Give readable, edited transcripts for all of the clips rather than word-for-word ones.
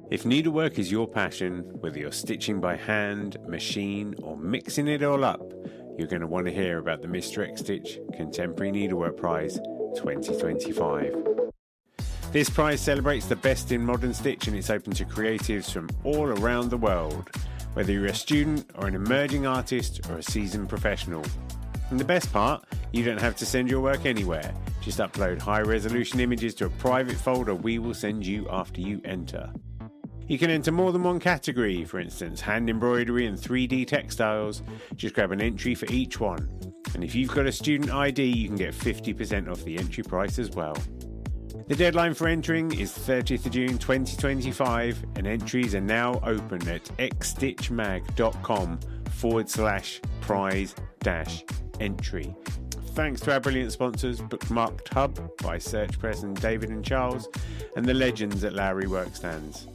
If needlework is your passion, whether you're stitching by hand, machine, or mixing it all up, you're going to want to hear about the Mr. X Stitch Contemporary Needlework Prize 2025. This prize celebrates the best in modern stitch, and it's open to creatives from all around the world, whether you're a student or an emerging artist or a seasoned professional. And the best part, you don't have to send your work anywhere. Just upload high-resolution images to a private folder we will send you after you enter. You can enter more than one category, for instance, hand embroidery and 3D textiles. Just grab an entry for each one. And if you've got a student ID, you can get 50% off the entry price as well. The deadline for entering is 30th of June 2025, and entries are now open at xstitchmag.com/prize-entry. Thanks to our brilliant sponsors, Bookmarked Hub by Search Press and David and Charles, and the legends at Lowry Workstands.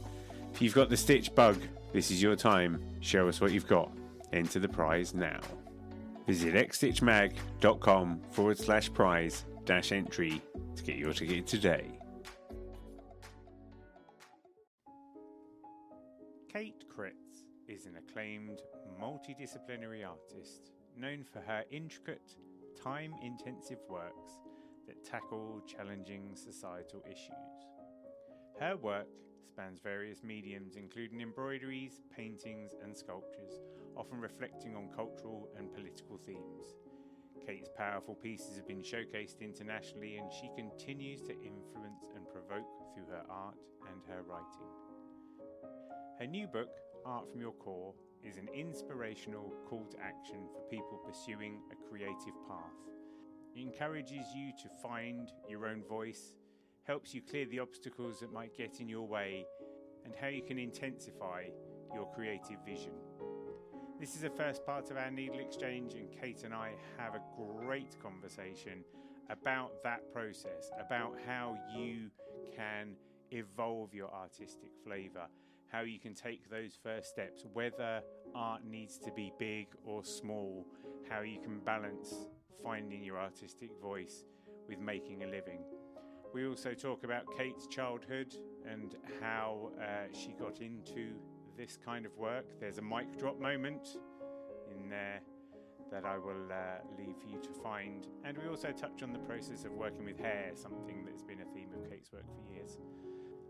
If you've got the stitch bug, this is your time. Show us what you've got. Enter the prize now. Visit xstitchmag.com/prize-entry to get your ticket today. Kate Kretz is an acclaimed multidisciplinary artist known for her intricate, time-intensive works that tackle challenging societal issues. Her work spans various mediums, including embroideries, paintings and sculptures, often reflecting on cultural and political themes. Kate's powerful pieces have been showcased internationally, and she continues to influence and provoke through her art and her writing. Her new book, Art from Your Core, is an inspirational call to action for people pursuing a creative path. It encourages you to find your own voice, helps you clear the obstacles that might get in your way, and how you can intensify your creative vision. This is the first part of our Needle Exchange, and Kate and I have a great conversation about that process, about how you can evolve your artistic flavour, how you can take those first steps, whether art needs to be big or small, how you can balance finding your artistic voice with making a living. We also talk about Kate's childhood and how she got into this kind of work. There's a mic drop moment in there that I will leave for you to find. And we also touch on the process of working with hair, something that's been a theme of Kate's work for years.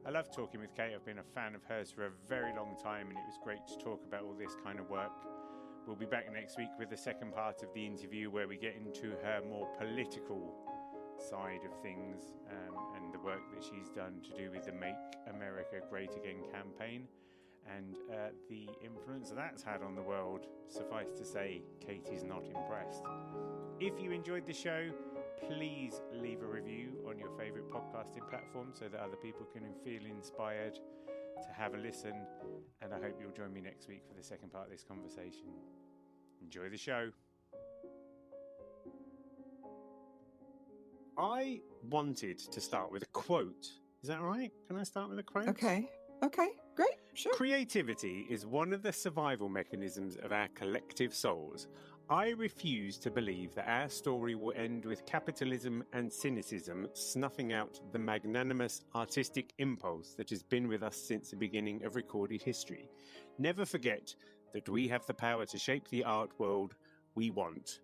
I love talking with Kate. I've been a fan of hers for a very long time, and it was great to talk about all this kind of work. We'll be back next week with the second part of the interview, where we get into her more political side of things and the work that she's done to do with the Make America Great Again campaign and the influence that's had on the world. Suffice to say, Kate is not impressed. If you enjoyed the show, please leave a review on your favourite podcasting platform so that other people can feel inspired to have a listen, and I hope you'll join me next week for the second part of this conversation. Enjoy the show. I wanted to start with a quote. Is that right? Can I start with a quote? Okay, great, sure. Creativity is one of the survival mechanisms of our collective souls. I refuse to believe that our story will end with capitalism and cynicism snuffing out the magnanimous artistic impulse that has been with us since the beginning of recorded history. Never forget that we have the power to shape the art world we want.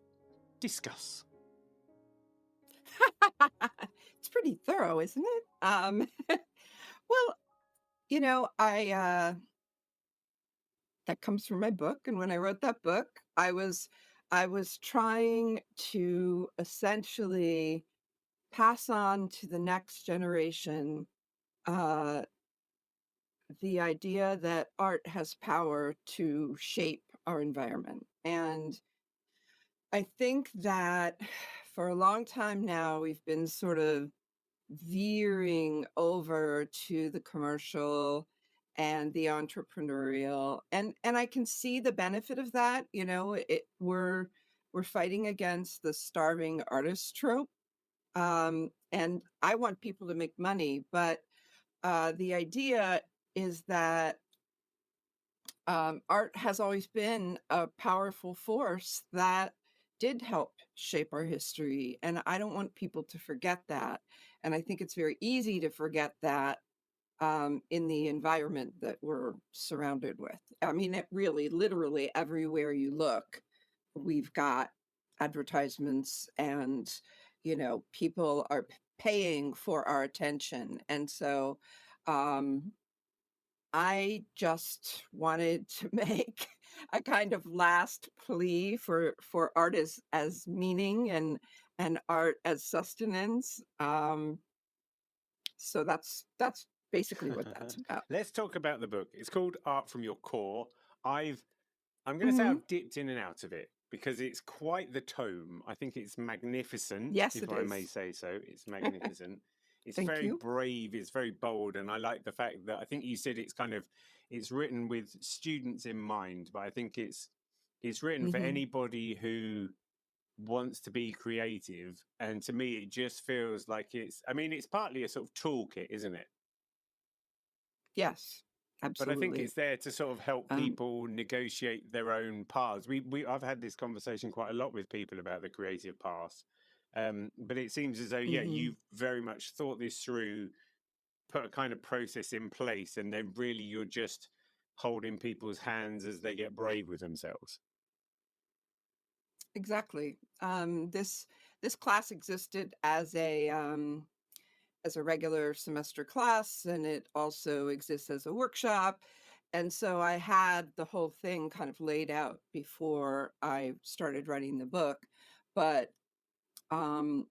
Discuss. It's pretty thorough, isn't it? Well, that comes from my book, and when I wrote that book, I was trying to essentially pass on to the next generation the idea that art has power to shape our environment. And I think that for a long time now, we've been sort of veering over to the commercial and the entrepreneurial, and I can see the benefit of that. We're fighting against the starving artist trope, and I want people to make money, but the idea is that art has always been a powerful force that did help shape our history, and I don't want people to forget that. And I think it's very easy to forget that in the environment that we're surrounded with. I mean, it really, literally, everywhere you look, we've got advertisements and, people are paying for our attention. And so, um, I just wanted to make a kind of last plea for art as meaning and art as sustenance. So that's basically what that's about. Let's talk about the book. It's called Art from Your Core. I've I'm going to say Mhm. I've dipped in and out of it because it's quite the tome. I think it's magnificent, Yes, if it I may is. say so. It's magnificent. It's Thank very you. brave, it's very bold, and I like the fact that I think you said it's written with students in mind, but I think it's written for Mhm. anybody who wants to be creative. And to me it just feels like it's partly a sort of toolkit, isn't it? Yes, But I think absolutely. it's there to sort of help Um, people negotiate their own paths. I've had this conversation quite a lot with people about the creative path, but it seems as though mhm. you've very much thought this through, put a kind of process in place, and then really you're just holding people's hands as they get brave with themselves. Exactly. This class existed as a regular semester class, and it also exists as a workshop. And so I had the whole thing kind of laid out before I started writing the book. But um,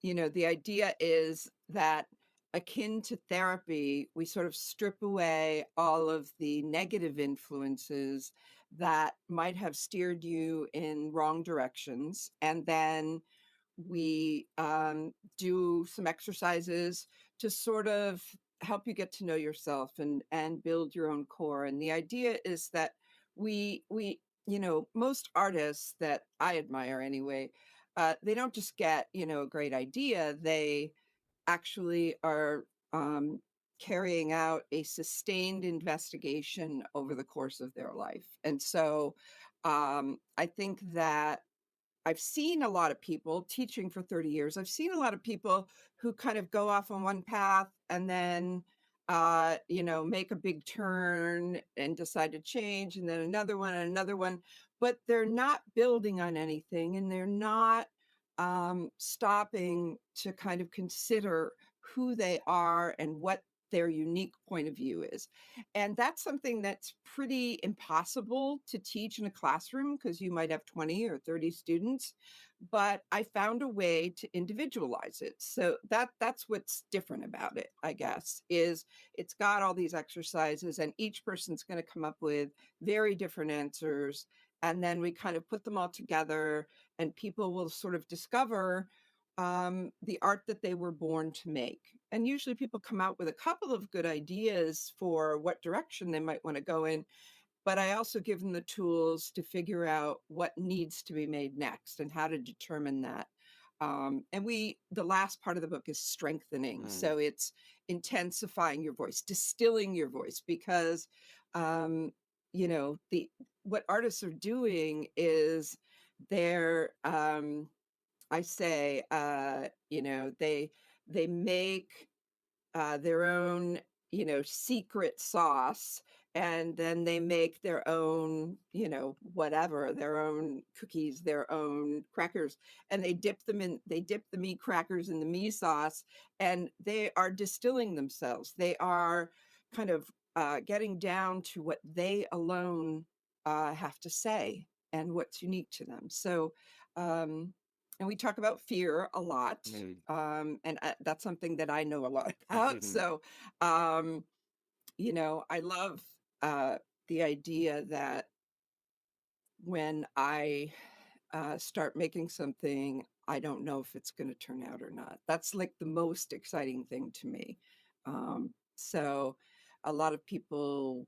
the idea is that akin to therapy, we sort of strip away all of the negative influences that might have steered you in wrong directions. And then we do some exercises to sort of help you get to know yourself and build your own core. And the idea is that we most artists that I admire anyway, they don't just get a great idea. They actually are carrying out a sustained investigation over the course of their life. And so I think that I've seen a lot of people teaching for 30 years. I've seen a lot of people who kind of go off on one path and then, make a big turn and decide to change, and then another one and another one. But they're not building on anything, and they're not stopping to kind of consider who they are and what their unique point of view is. And that's something that's pretty impossible to teach in a classroom because you might have 20 or 30 students, but I found a way to individualize it. So that's what's different about it, I guess, is it's got all these exercises and each person's going to come up with very different answers, and then we kind of put them all together and people will sort of discover the art that they were born to make. And usually people come out with a couple of good ideas for what direction they might want to go in, but I also give them the tools to figure out what needs to be made next and how to determine that. And the last part of the book is strengthening. Mm. So it's intensifying your voice, distilling your voice, because, um, the what artists are doing is they're, I say, they make their own, secret sauce, and then they make their own, whatever, their own cookies, their own crackers, and they dip the meat crackers in the meat sauce, and they are distilling themselves. They are kind of getting down to what they alone have to say and what's unique to them. So, um, and we talk about fear a lot, Mm. and that's something that I know a lot about. So, um, I love uh, the idea that when I start making something, I don't know if it's going to turn out or not. That's like the most exciting thing to me. So, a lot of people,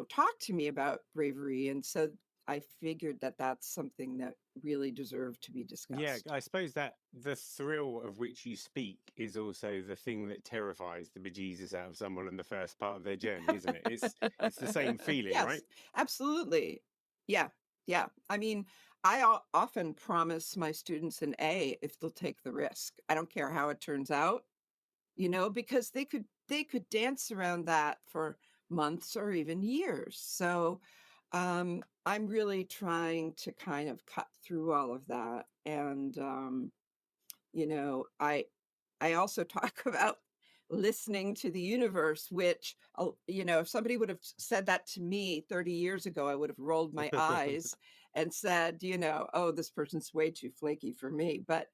talk to me about bravery, and so I figured that that's something that really deserved to be Yeah, discussed. I suppose that the thrill of which you speak is also the thing that terrifies the bejesus out of someone in the first part of their journey, isn't it? It's the same feeling, right? Yes, absolutely. Yeah, yeah. I mean, often promise my students an A if they'll take the risk. I don't care how it turns out. because they could dance around that for months or even years. So I'm really trying to kind of cut through all of that. And you know, I also talk about listening to the universe, which, if somebody would have said that to me 30 years ago, I would have rolled my eyes and said, oh, this person's way too flaky for me. But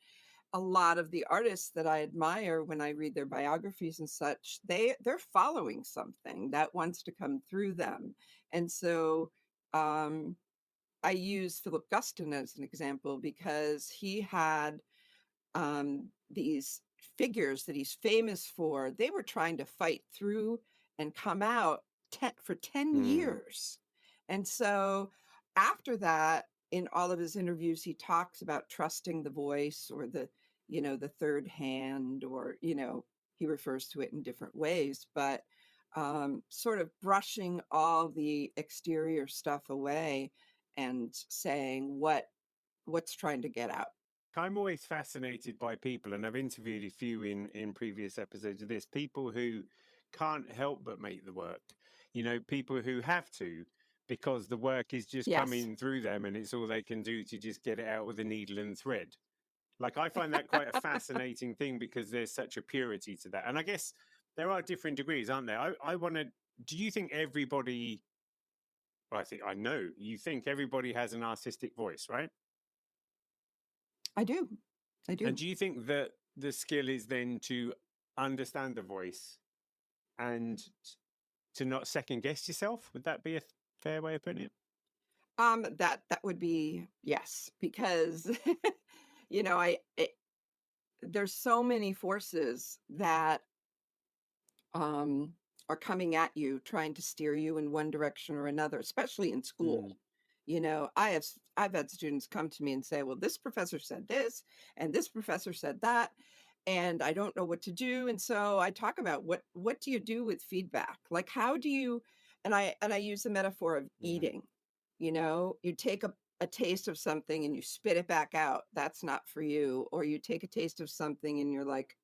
a lot of the artists that I admire when I read their biographies and such, they're following something that wants to come through them. And so um, I use Philip Guston as an example because he had these figures that he's famous for. They were trying to fight through and come out for 10 Mm. years. And so after that, in all of his interviews, he talks about trusting the voice or the third hand, or, he refers to it in different ways, but sort of brushing all the exterior stuff away and saying what's trying to get out. I'm always fascinated by people, and I've interviewed a few in previous episodes of this, people who can't help but make the work. People who have to because the work is just Yes. coming through them and it's all they can do to just get it out with a needle and thread. Like, I find that quite a fascinating thing because there's such a purity to that. And I guess there are different degrees, aren't there? I want to, do you think everybody, well, I know you think everybody has an artistic voice, right? I do. I And do. do you think that the skill is then to understand the voice and to not second guess yourself? Would that be a fair way of putting it? That would be yes, because there's so many forces that um are coming at you, trying to steer you in one direction or another, especially in Mm. school. I've had students come to me and say, "Well, this professor said this, and this professor said that, and I don't know what to do." And so I talk about what do you do with feedback? Like, how do you? And I use the metaphor of Mm. eating. You take a taste of something and you spit it back out. That's not for you. Or you take a taste of something and you're like,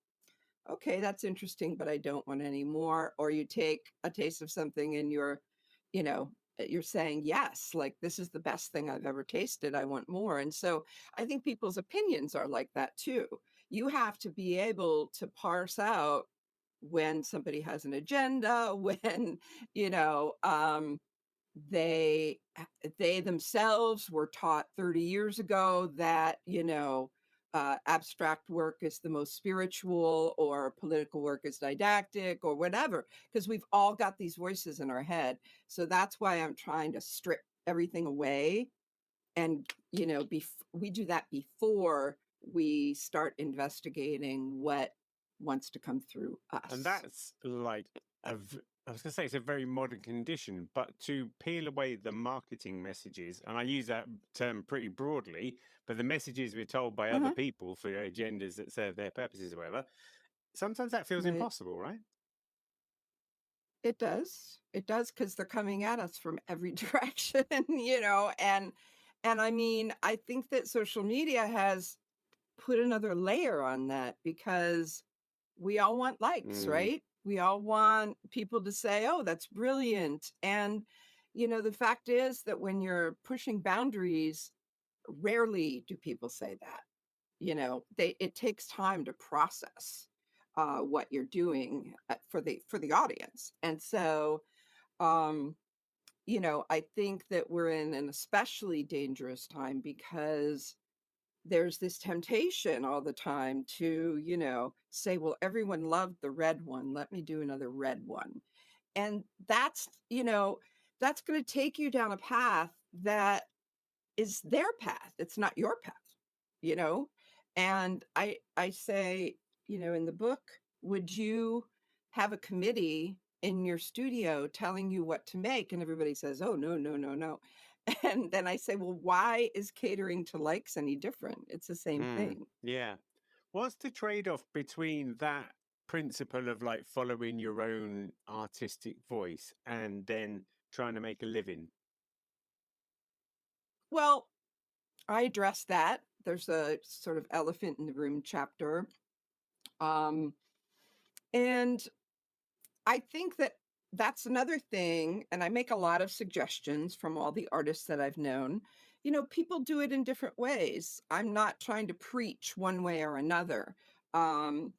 okay, that's interesting, but I don't want any more. Or you take a taste of something and you're saying, yes, like this is the best thing I've ever tasted. I want more. And so I think people's opinions are like that too. You have to be able to parse out when somebody has an agenda, when, you know, they they themselves were taught 30 years ago that abstract work is the most spiritual, or political work is didactic, or whatever, because we've all got these voices in our head. So that's why I'm trying to strip everything away. And we do that before we start investigating what wants to come through And us. that's like I was going to say it's a very modern condition, but to peel away the marketing messages, and I use that term pretty broadly, but the messages we're told by other Uh-huh. people for agendas that serve their purposes or whatever, sometimes that feels Right. impossible, right? It does. It does, because 'cause they're coming at us from every direction, and I mean, I think that social media has put another layer on that, because we all want likes, Mm. right? We all want people to say, "Oh, that's brilliant." And, the fact is that when you're pushing boundaries, rarely do people say that. It takes time to process what you're doing for the audience. And so um I think that we're in an especially dangerous time, because there's this temptation all the time to say, well, everyone loved the red one, let me do another red one. And that's going to take you down a path that is their path. It's not your path, you know? And I say, in the book, would you have a committee in your studio telling you what to make? And everybody says, oh, no, no, no, no. And then I say, well, why is catering to likes any different? It's the same Mm. thing. Yeah. What's the trade-off between that principle of like following your own artistic voice and then trying to make a living? Well, I address that. There's a sort of elephant in the room chapter. Um, And I think that that's another thing, and I make a lot of suggestions from all the artists that I've known. People do it in different ways. I'm not trying to preach one way or another. Um,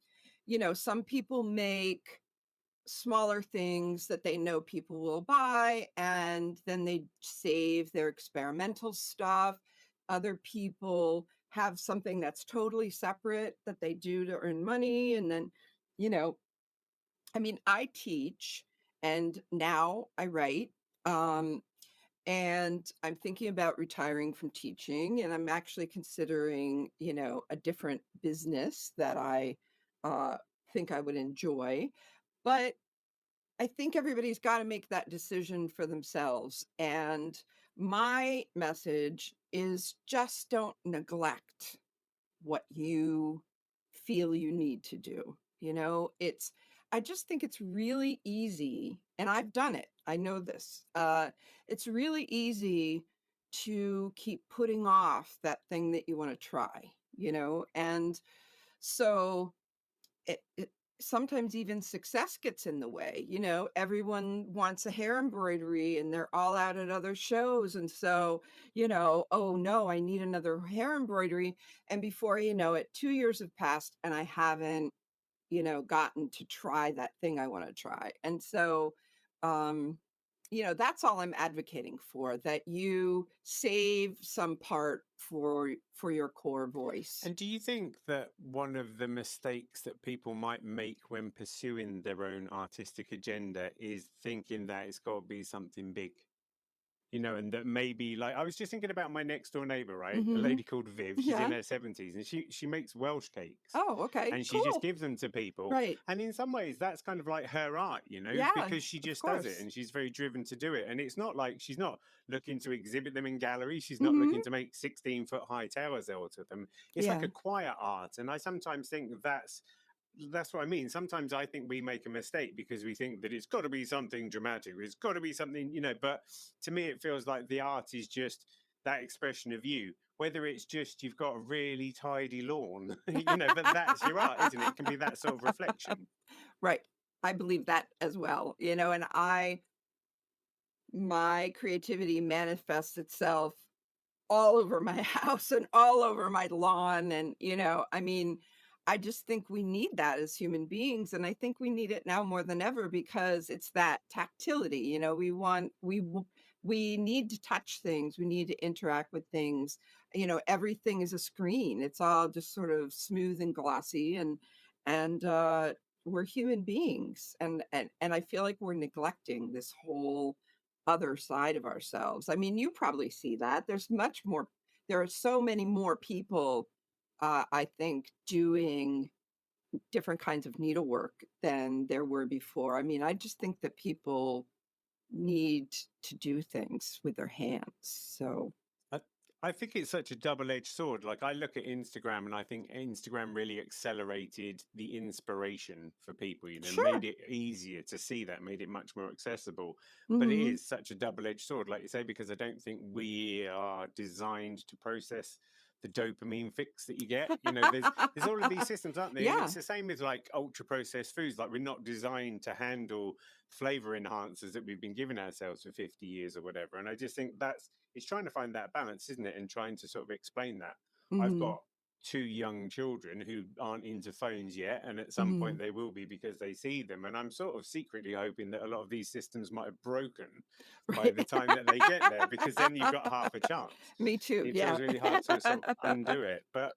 some people make smaller things that they know people will buy, and then they save their experimental stuff. Other people have something that's totally separate that they do to earn money. And then, you know, I teach and now I write. Um, and I'm thinking about retiring from teaching, and I'm actually considering, a different business that I uh, think I would enjoy. But I think everybody's got to make that decision for themselves. And my message is just don't neglect what you feel you need to do. I just think it's really easy, and I've done it. I know this. It's really easy to keep putting off that thing that you want to try, and so it sometimes even success gets in the way. Everyone wants a hair embroidery and they're all out at other shows. And so, oh no, I need another hair embroidery. And before you know it, 2 years have passed and I haven't, gotten to try that thing I want to try. And so, um, that's all I'm advocating for, that you save some part for your core voice. And do you think that one of the mistakes that people might make when pursuing their own artistic agenda is thinking that it's got to be something big? And that maybe, like, I was just thinking about my next door neighbor, right? A Hmm. lady called Viv. She's in Yeah. her 70s and she makes Welsh cakes Oh, okay. and she just Cool. gives them to people. Right. And in some ways, that's kind of like her art, Yeah, because she of just does it course. and she's very driven to do it. And it's not like she's not looking to exhibit them in galleries. She's not Mhm. looking to make 16-foot high towers out of them. It's like Yeah. a quiet art. And I sometimes think that's what I mean. Sometimes I think we make a mistake because we think that it's got to be something dramatic. It's got to be something, but to me, it feels like the art is just that expression of you. Whether it's just you've got a really tidy lawn, but that's your art, isn't it? It can be that sort of reflection. Right. I believe that as well, and my creativity manifests itself all over my house and all over my lawn. And, I just think we need that as human beings. And I think we need it now more than ever because it's that tactility. We need to touch things. We need to interact with things. Everything is a screen. It's all just sort of smooth and glossy, and we're human beings. And I feel like we're neglecting this whole other side of ourselves. You probably see that. There are so many more people, I think, doing different kinds of needlework than there were before. I just think that people need to do things with their hands. So, I, I think it's such a double-edged sword. Like I look at Instagram and I think Instagram really accelerated the inspiration for people, made sure. it easier to see that, made it much more accessible. But it Mhm. is such a double-edged sword, like you say, because I don't think we are designed to process the dopamine fix that you get. There's all of these systems, aren't there? And it's Yeah. the same with like ultra processed foods. Like we're not designed to handle flavor enhancers that we've been giving ourselves for 50 years or whatever. And I just think it's trying to find that balance, isn't it? And trying to sort of explain that. I've Mhm. got two young children who aren't into phones yet, and at some point Mhm. they will be because they see them. And I'm sort of secretly hoping that a lot of these systems might have broken by Right. the time that they get there, because then you've got half a chance. Me too. It Yeah. feels really hard to sort of undo it. But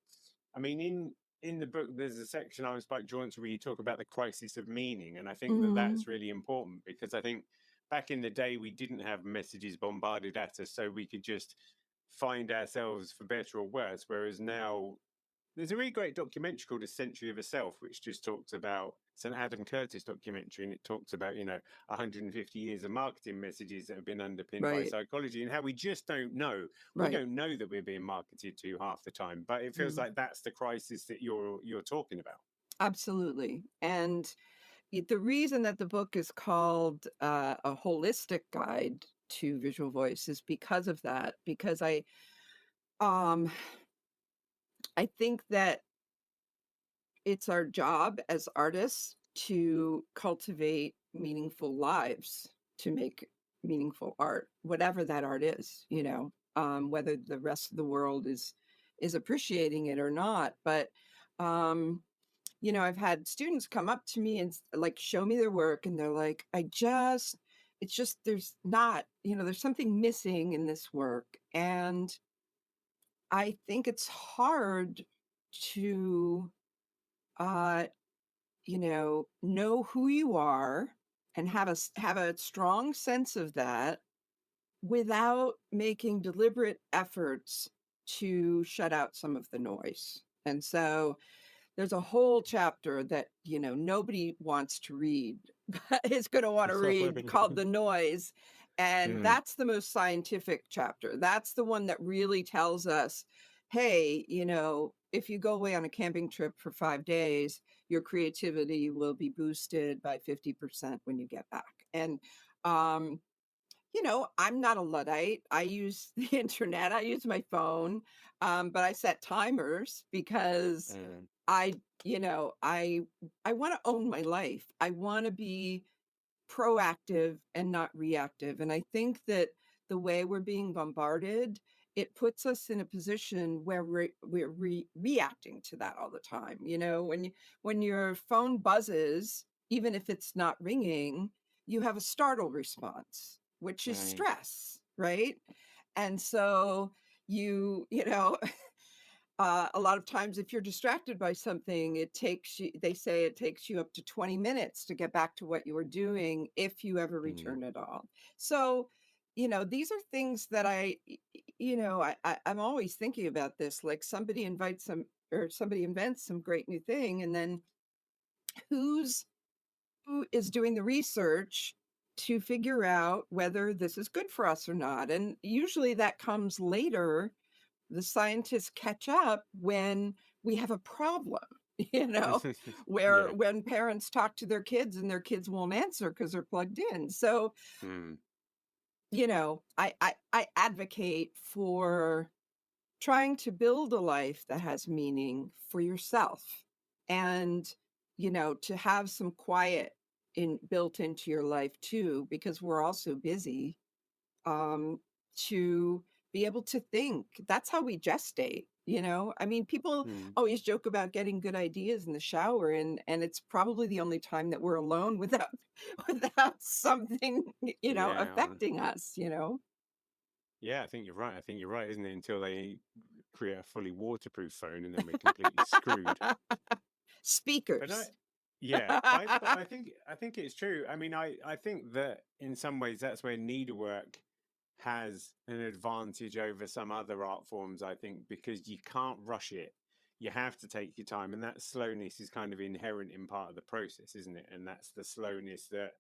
I mean, in the book, there's a section I was quite drawn to where you talk about the crisis of meaning, and I think that Mhm. that's really important because I think back in the day we didn't have messages bombarded at us, so we could just find ourselves for better or worse. Whereas now there's a really great documentary called A Century of a Self, which just talks about, it's an Adam Curtis documentary, and it talks about, 150 years of marketing messages that have been underpinned by Right. psychology and how we just don't know. We Right. don't know that we're being marketed to half the time, but it feels Mm. like that's the crisis that you're talking about. Absolutely. And the reason that the book is called a holistic guide to visual voice is because of that. Because um, I think that it's our job as artists to cultivate meaningful lives, to make meaningful art, whatever that art is, whether the rest of the world is appreciating it or not. But um, I've had students come up to me and like show me their work, and they're like, it's just there's not, there's something missing in this work. And I think it's hard to uh know who you are and have a strong sense of that without making deliberate efforts to shut out some of the noise. And so there's a whole chapter that, nobody wants to read, but is going to want to read, called The Noise. And Mm, that's the most scientific chapter. That's the one that really tells us, hey, if you go away on a camping trip for 5 days, your creativity will be boosted by 50% when you get back. And, I'm not a Luddite. I use the internet, I use my phone, but I set timers because mm, I, I want to own my life. I want to be proactive and not reactive. And I think that the way we're being bombarded, it puts us in a position where we're reacting to that all the time. When your phone buzzes, even if it's not ringing, you have a startle response, which is right. stress, right? And so you know, a lot of times if you're distracted by something, they say it takes you up to 20 minutes to get back to what you were doing if you ever Mm, return at all. So, these are things that I'm always thinking about this, like somebody invents some great new thing, and then who is doing the research to figure out whether this is good for us or not. And usually that comes later. The scientists catch up when we have a problem, you know, where yeah. when parents talk to their kids and their kids won't answer because they're plugged in. So, Mm, I advocate for trying to build a life that has meaning for yourself, and to have some quiet built into your life too, because we're all so busy, um, to be able to think. That's how we gestate. I mean, people mm, always joke about getting good ideas in the shower, and it's probably the only time that we're alone without without something, yeah. affecting us. Yeah, I think you're right. I think you're right, isn't it? Until they create a fully waterproof phone and then we're completely screwed. But Speakers. yeah, but I think it's true. I mean, I think that in some ways that's where needlework has an advantage over some other art forms, I think, because you can't rush it. You have to take your time, and that slowness is kind of inherent in part of the process, isn't it? And that's the slowness that,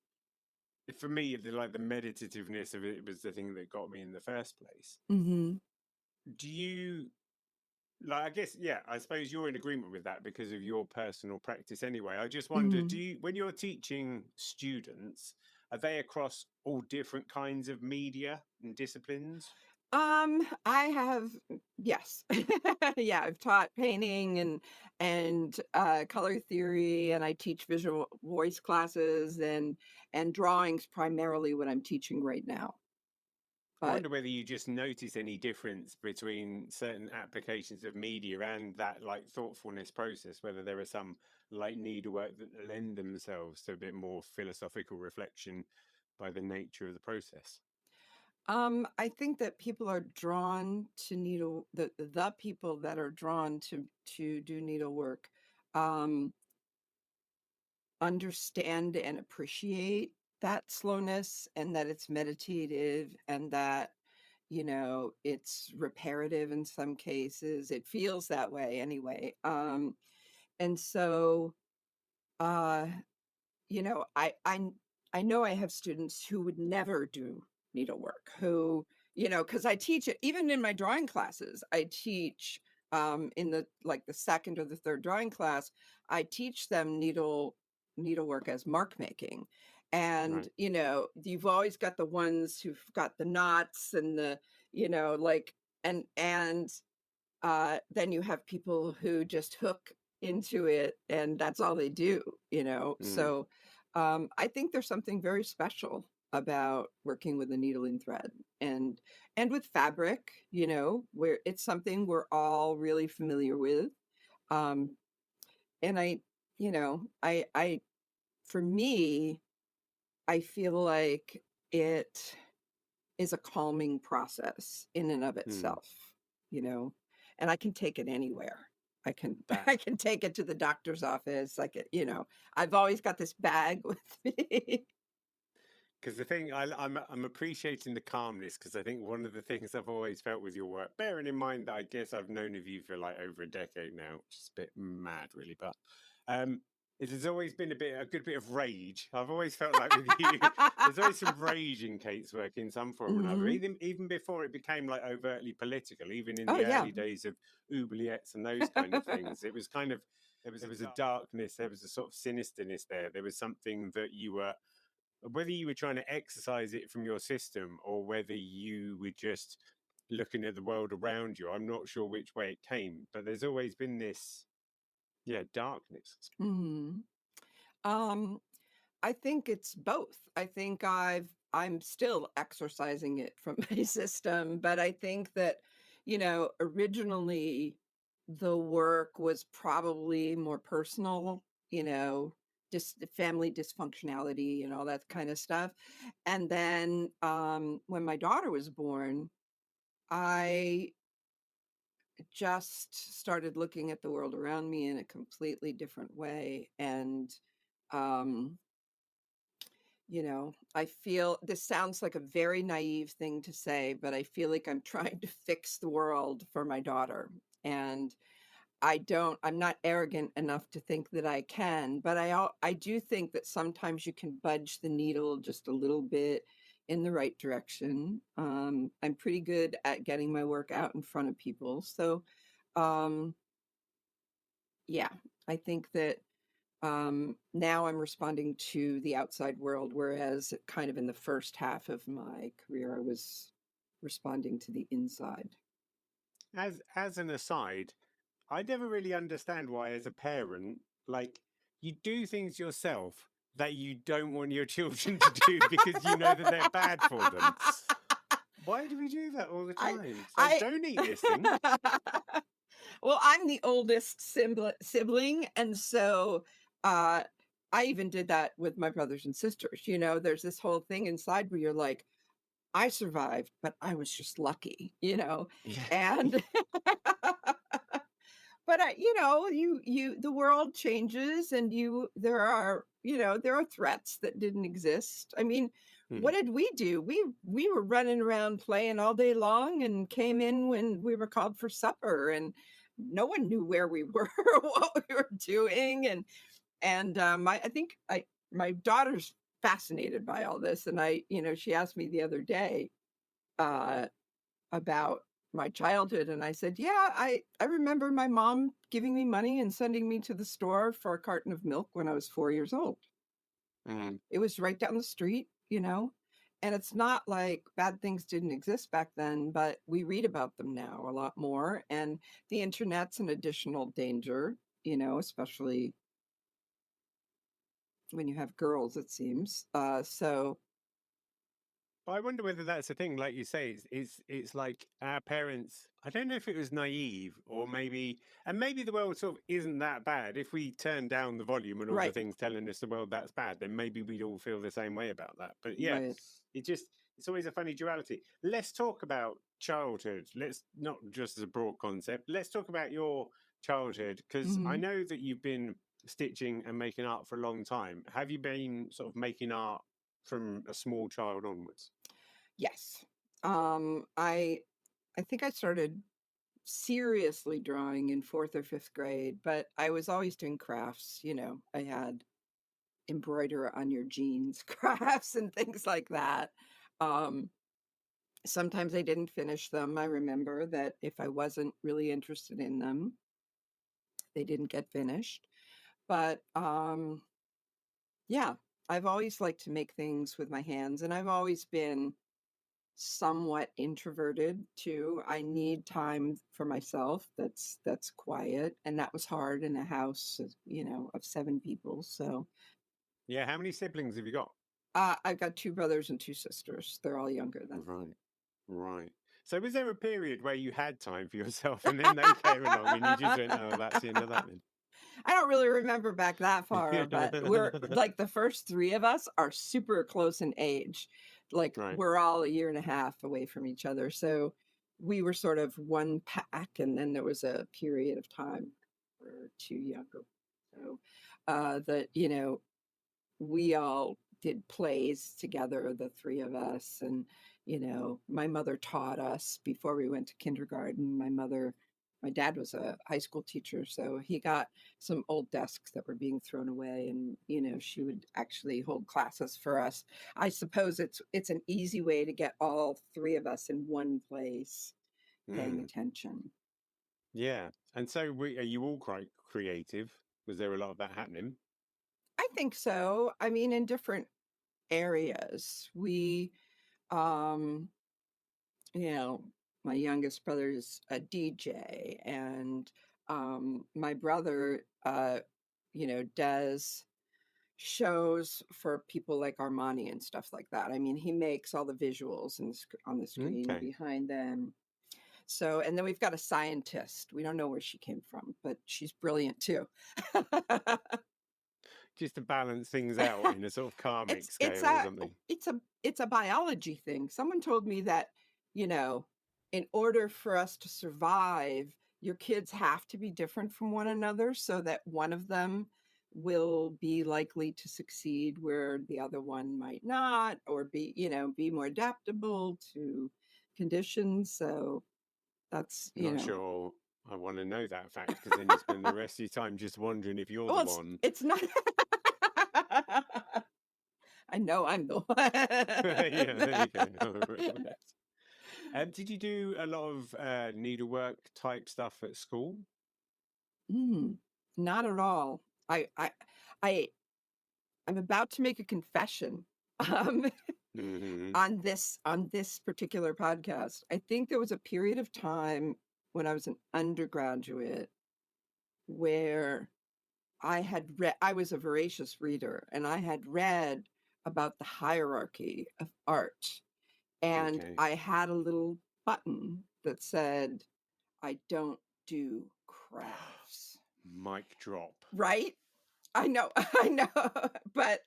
for me, the meditativeness of it was the thing that got me in the first place. Hmm. Do you like, I guess, yeah, I suppose you're in agreement with that because of your personal practice anyway. I just wonder, do Hmm. you, when you're teaching students, are they across all different kinds of media and disciplines? I have, yes. Yeah, I've taught painting and color theory, and I teach visual voice classes, and drawing's primarily what I'm teaching right now. I But wonder whether you just notice any difference between certain applications of media and that like thoughtfulness process, whether there are some like needlework that lend themselves to a bit more philosophical reflection by the nature of the process. I think that people are drawn to the people that are drawn to do needlework um understand and appreciate that slowness, and that it's meditative, and that it's reparative in some cases. It feels that way anyway. And so uh you know i i I know I have students who would never do needlework, who, because I teach it even in my drawing classes. I teach in the second or the third drawing class, I teach them needlework as mark making. And Right. you've always got the ones who've got the knots and the, like, and then you have people who just hook into it, and that's all they do, Mm. So I think there's something very special about working with a needle and thread and with fabric, where it's something we're all really familiar with. Um, and I for me, I feel like it is a calming process in and of Mm. itself, you know, and I can take it anywhere. I can That I can take it to the doctor's office. I've always got this bag with me. because the thing I'm appreciating the calmness because I think one of the things I've always felt with your work, bearing in mind that I guess I've known of you for like over a decade now, which is a bit mad, really, but um, there's always been a good bit of rage. I've always felt like with you, there's always some rage in Kate's work in some form or another, Mhm. even before it became like overtly political, even in Oh, the yeah. early days of oubliettes and those kind of things. It was kind of there was a darkness, there was a sort of sinisterness there. There was something that you were whether you were trying to exercise it from your system or whether you were just looking at the world around you. I'm not sure which way it came, but there's always been this, yeah, darkness. Mhm. Um, I think it's both. I think I'm still exercising it from my system, but I think that, originally the work was probably more personal, just the family dysfunctionality and all that kind of stuff. And then when my daughter was born, I just started looking at the world around me in a completely different way. And um I feel this sounds like a very naive thing to say, but I feel like I'm trying to fix the world for my daughter. And I'm not arrogant enough to think that I can, but I do think that sometimes you can budge the needle just a little bit in the right direction. I'm pretty good at getting my work out in front of people. So, um, yeah, I think that now I'm responding to the outside world, whereas kind of in the first half of my career, I was responding to the inside. As an aside, I never really understand why, as a parent, like you do things yourself that you don't want your children to do because you know that they're bad for them. Why do we do that all the I, time? It's like, I, don't eat this thing. well, I'm the oldest sibling, and so uh, I even did that with my brothers and sisters. There's this whole thing inside where you're like, I survived, but I was just lucky, Yeah. and but the world changes, and there are threats that didn't exist. I mean, Hmm. what did we do? We were running around playing all day long and came in when we were called for supper, and no one knew where we were or what we were doing. And I think my daughter's fascinated by all this, and she asked me the other day uh about my childhood, and I said, "Yeah, I remember my mom giving me money and sending me to the store for a carton of milk when I was 4 years old. Mm. It was right down the street. And it's not like bad things didn't exist back then, but we read about them now a lot more, and the internet's an additional danger, especially when you have girls, it seems. So But I wonder whether that's the thing, like you say, it's like our parents. I don't know if it was naive or maybe the world sort of isn't that bad. If we turn down the volume and all the right, things telling us the world that's bad, then maybe we'd all feel the same way about that. But yeah, right. it just it's always a funny duality. Let's talk about childhood. Let's not just as a broad concept. Let's talk about your childhood because I Mhm. know that you've been stitching and making art for a long time. Have you been sort of making art from a small child onwards? Yes. I think I started seriously drawing in 4th or 5th grade, but I was always doing crafts. I had embroider on your jeans crafts and things like that. Um, Sometimes I didn't finish them. I remember that if I wasn't really interested in them, they didn't get finished. But yeah, I've always liked to make things with my hands, and I've always been somewhat introverted too. I need time for myself that's quiet, and that was hard in a house, of 7 people. So Yeah, how many siblings have you got? I've got 2 brothers and 2 sisters. They're all younger than me. Right, right. So was there a period where you had time for yourself and then they came along and you just went, oh, that's the end of that I don't really remember back that far, but we're then? like the first 3 of us are super close in age. Like Right. we're all a year and a half away from each other. So we were sort of one pack, and then there was a period of time where 2 younger. So that, we all did plays together, the 3 of us. And, my mother taught us before we went to kindergarten. My dad was a high school teacher, so he got some old desks that were being thrown away, and, she would actually hold classes for us. I suppose it's an easy way to get all 3 of us in one place paying Mm, attention. yeah. And so are you all quite creative? Was there a lot of that happening? I think so. I mean, in different areas. We um you know, my youngest brother's a DJ, and my brother, does shows for people like Armani and stuff like that. I mean, he makes all the visuals on the screen Okay. behind them. So, and then we've got a scientist. We don't know where she came from, but she's brilliant too. Just to balance things out in a sort of karmic It's scale or a something. it's a biology thing. Someone told me that, you know, in order for us to survive, your kids have to be different from one another so that one of them will be likely to succeed where the other one might not, or be more adaptable to conditions. So that's, Not sure I want to know that fact because then you spend the rest of your time just wondering if you're the well, one. it's not. I know I'm the Yeah, there you one. go. Did you do a lot of needlework type stuff at school? Mm, not at all. I I'm about to make a confession um, Hmm. on this particular podcast. I think there was a period of time when I was an undergraduate where I was a voracious reader, and I had read about the hierarchy of art, and Okay. I had a little button that said, "I don't do crafts." Mic drop. Right? I know, I know. But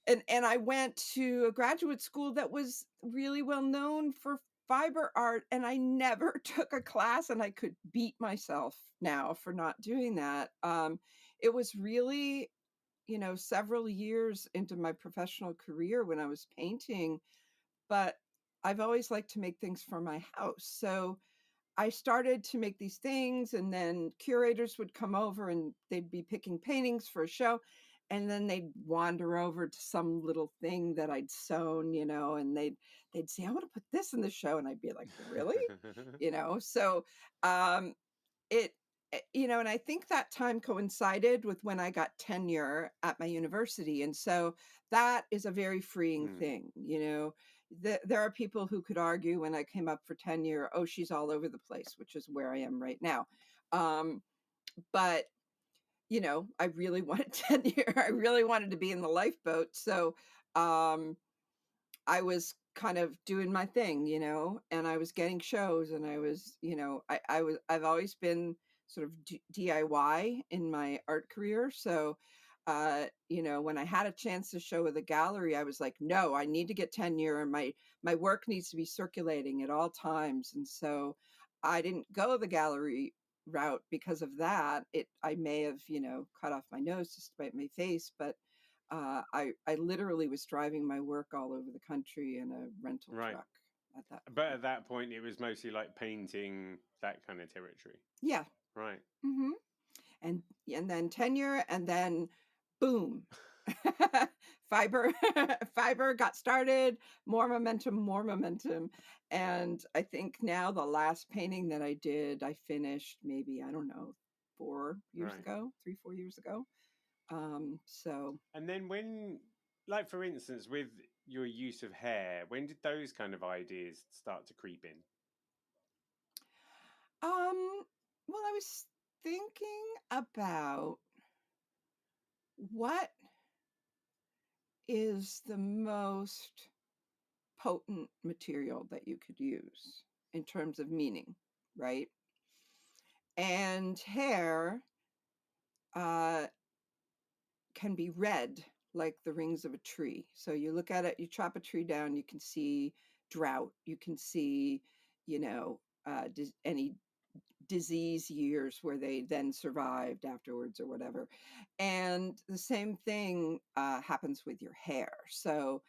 and I went to a graduate school that was really well known for fiber art, and I never took a class, and I could beat myself now for not doing that. It was really, several years into my professional career when I was painting, but I've always liked to make things for my house. So I started to make these things, and then curators would come over and they'd be picking paintings for a show. And then they'd wander over to some little thing that I'd sewn, and they'd say, "I want to put this in the show." And I'd be like, "Really?" So um it and I think that time coincided with when I got tenure at my university, and so that is a very freeing Hmm. thing. There are people who could argue when I came up for tenure, oh, she's all over the place, which is where I am right now. Um but I really wanted tenure. I really wanted to be in the lifeboat, so um I was kind of doing my thing, and I was getting shows, and I was, I've always been sort of DIY in my art career. So, when I had a chance to show with a gallery, I was like, no, I need to get tenure, and my work needs to be circulating at all times. And so I didn't go the gallery route because of that. I may have, cut off my nose to spite my face, but I literally was driving my work all over the country in a rental Right. truck at that But point. at that point, it was mostly like painting, that kind of territory. Yeah. Right. hmm And then tenure, and then boom. Fiber fiber got started, more momentum. And I think now the last painting that I did, I finished maybe, I don't know, 4 years Right. ago, 3, 4 years ago. So And then when like for instance, with your use of hair, when did those kind of ideas start to creep in? Well, I was thinking about what is the most potent material that you could use in terms of meaning, right? And hair can be red like the rings of a tree. So you look at it, you chop a tree down, you can see drought, you can see, any disease years where they then survived afterwards or whatever. And the same thing happens with your hair. So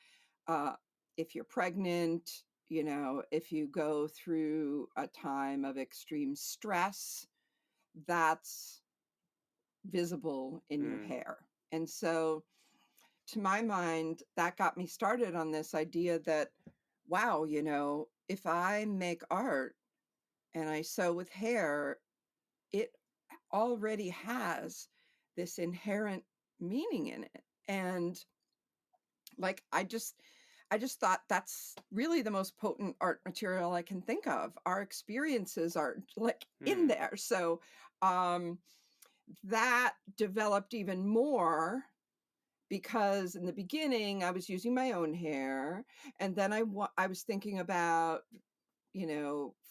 if you're pregnant, if you go through a time of extreme stress, that's visible in your hair. And so, to my mind, that got me started on this idea that, wow, if I make art and I sew with hair, it already has this inherent meaning in it. And like, I just thought that's really the most potent art material I can think of. Our experiences are like in there. So that developed even more because in the beginning I was using my own hair, and then I was thinking about,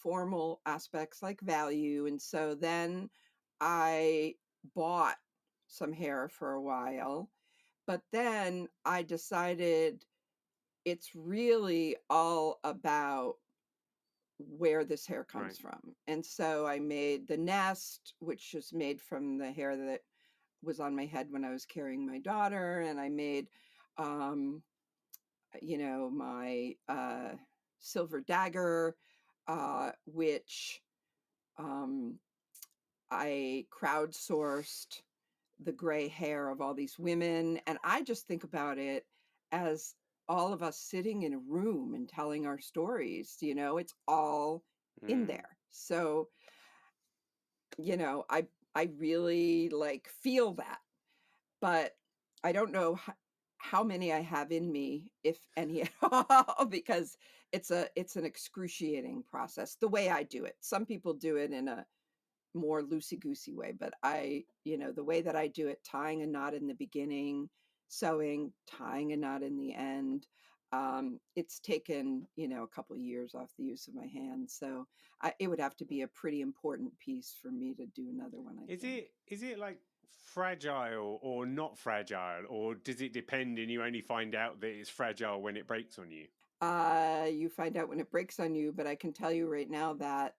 formal aspects like value. And so then I bought some hair for a while, but then I decided it's really all about where this hair comes from. And so I made the nest, which is made from the hair that was on my head when I was carrying my daughter. And I made, my silver dagger, which I crowdsourced the gray hair of all these women. And I just think about it as all of us sitting in a room and telling our stories, it's all in there. So, I really like feel that, but I don't know how many I have in me, if any at all, because it's an excruciating process the way I do it. Some people do it in a more loosey-goosey way, but the way that I do it, tying a knot in the beginning, sewing, tying a knot in the end, it's taken, a couple of years off the use of my hands. So it would have to be a pretty important piece for me to do another one, I think. Is it like fragile or not fragile, or does it depend and you only find out that it's fragile when it breaks on you? You find out when it breaks on you, but I can tell you right now that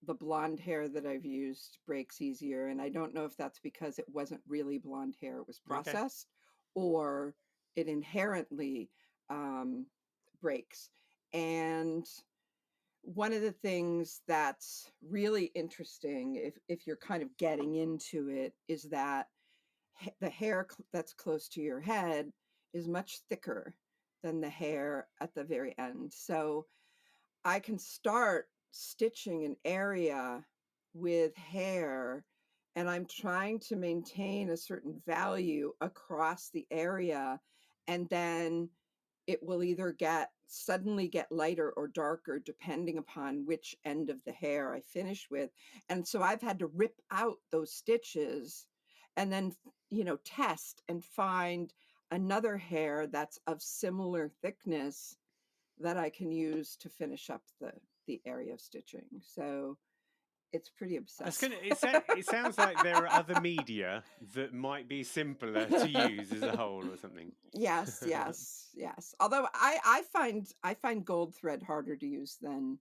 the blonde hair that I've used breaks easier. And I don't know if that's because it wasn't really blonde hair, it was processed, or it inherently breaks. And one of the things that's really interesting, if you're kind of getting into it, is that the hair that's close to your head is much thicker than the hair at the very end. So I can start stitching an area with hair, and I'm trying to maintain a certain value across the area, and then it will either suddenly get lighter or darker depending upon which end of the hair I finish with. And so I've had to rip out those stitches and then, test and find another hair that's of similar thickness that I can use to finish up the area of stitching. So it's pretty obsessive. It sounds like there are other media that might be simpler to use as a whole or something. Yes. Although I find gold thread harder to use than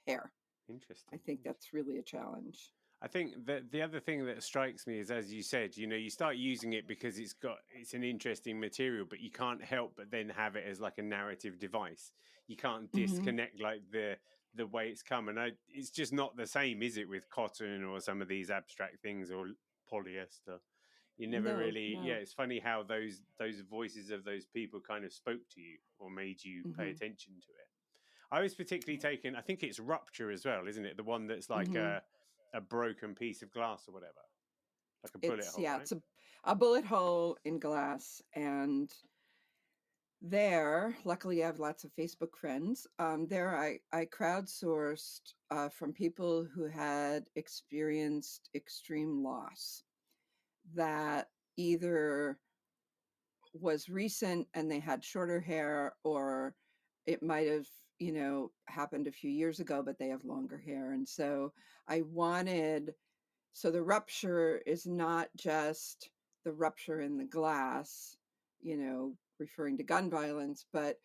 hair. Interesting. I think that's really a challenge. I think that the other thing that strikes me is, as you said, you start using it because it's an interesting material, but you can't help but then have it as like a narrative device. You can't disconnect like the way it's come, and it's just not the same, is it, with cotton or some of these abstract things or polyester? You never really. No. Yeah, it's funny how those voices of those people kind of spoke to you or made you pay attention to it. I was particularly taken, I think it's Rupture as well, isn't it? The one that's like a broken piece of glass or whatever, like a bullet hole, right? a bullet hole in glass. And there, luckily I have lots of Facebook friends. There I crowdsourced from people who had experienced extreme loss that either was recent and they had shorter hair, or it might have, happened a few years ago, but they have longer hair. And so so the rupture is not just the rupture in the glass, referring to gun violence, but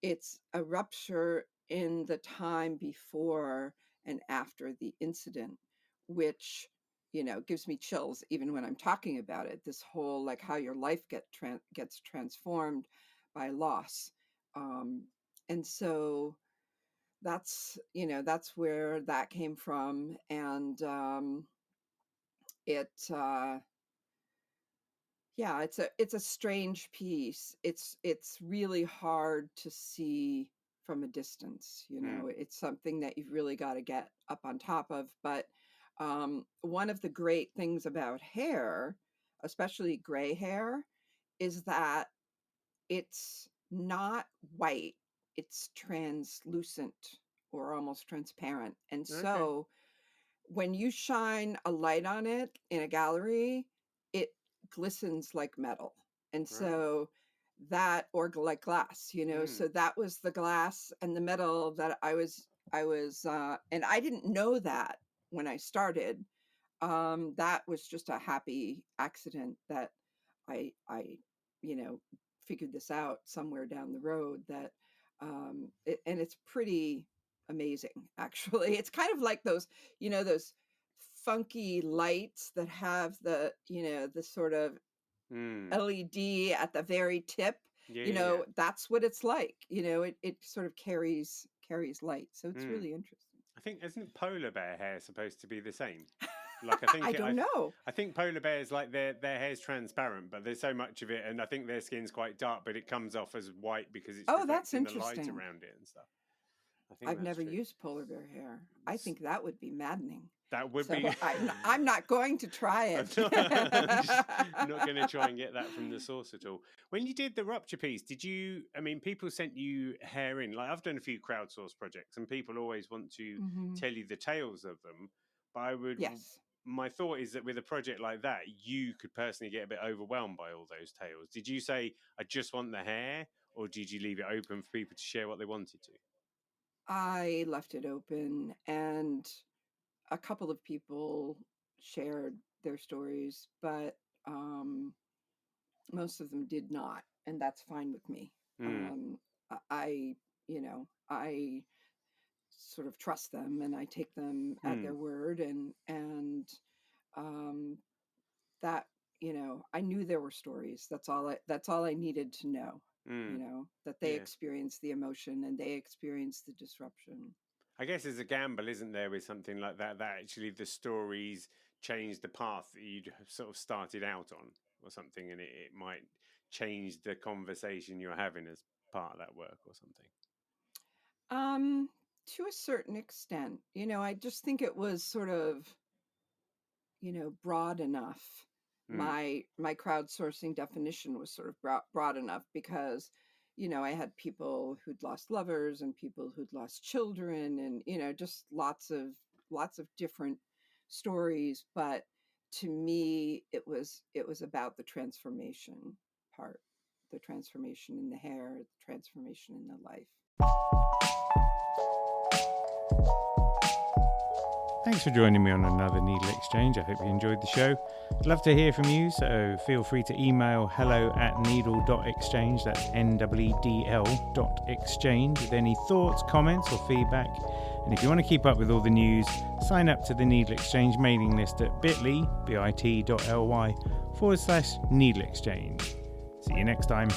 it's a rupture in the time before and after the incident, which, gives me chills even when I'm talking about it. This whole, like, how your life gets transformed by loss. And so that's where that came from. And yeah, it's a strange piece. It's really hard to see from a distance. It's something that you've really got to get up on top of. But one of the great things about hair, especially gray hair, is that it's not white. It's translucent or almost transparent. And Okay. so when you shine a light on it in a gallery, it glistens like metal. And Right. so or like glass, so that was the glass and the metal that I was, and I didn't know that when I started. That was just a happy accident that I, figured this out somewhere down the road, that, and it's pretty amazing, actually. It's kind of like those funky lights that have the sort of LED at the very tip. Yeah. That's what it's like. It sort of carries light, so it's really interesting. I think, isn't polar bear hair supposed to be the same? Like, I think I don't know. I think polar bears, like, their hair's transparent, but there's so much of it, and I think their skin's quite dark, but it comes off as white because it's that's reflecting the light interesting. around it and stuff. I think I've that's never true. used polar bear hair. I think that would be maddening. That would So be. I'm not going to try it. I'm not going to try and get that from the source at all. When you did the rupture piece, people sent you hair in? Like, I've done a few crowdsourced projects, and people always want to tell you the tales of them. But Yes. My thought is that with a project like that, you could personally get a bit overwhelmed by all those tales. Did you say, I just want the hair, or did you leave it open for people to share what they wanted to? I left it open, and a couple of people shared their stories, but most of them did not, and that's fine with me. I sort of trust them, and I take them at their word, and that, I knew there were stories. That's all I needed to know. That they experienced the emotion and they experienced the disruption. I guess there's a gamble, isn't there, with something like that actually the stories change the path that you'd sort of started out on or something, and it might change the conversation you're having as part of that work or something. To a certain extent, I just think it was sort of, broad enough. My crowdsourcing definition was sort of broad enough because, I had people who'd lost lovers and people who'd lost children, and, just lots of different stories. But to me, it was about the transformation part, the transformation in the hair, the transformation in the life. Thanks for joining me on another Needle Exchange. I hope you enjoyed the show. I'd love to hear from you, so feel free to email hello@needle.exchange, that's NEEDL.exchange, with any thoughts, comments or feedback. And if you want to keep up with all the news, sign up to the Needle Exchange mailing list at bit.ly/NeedleExchange. See you next time.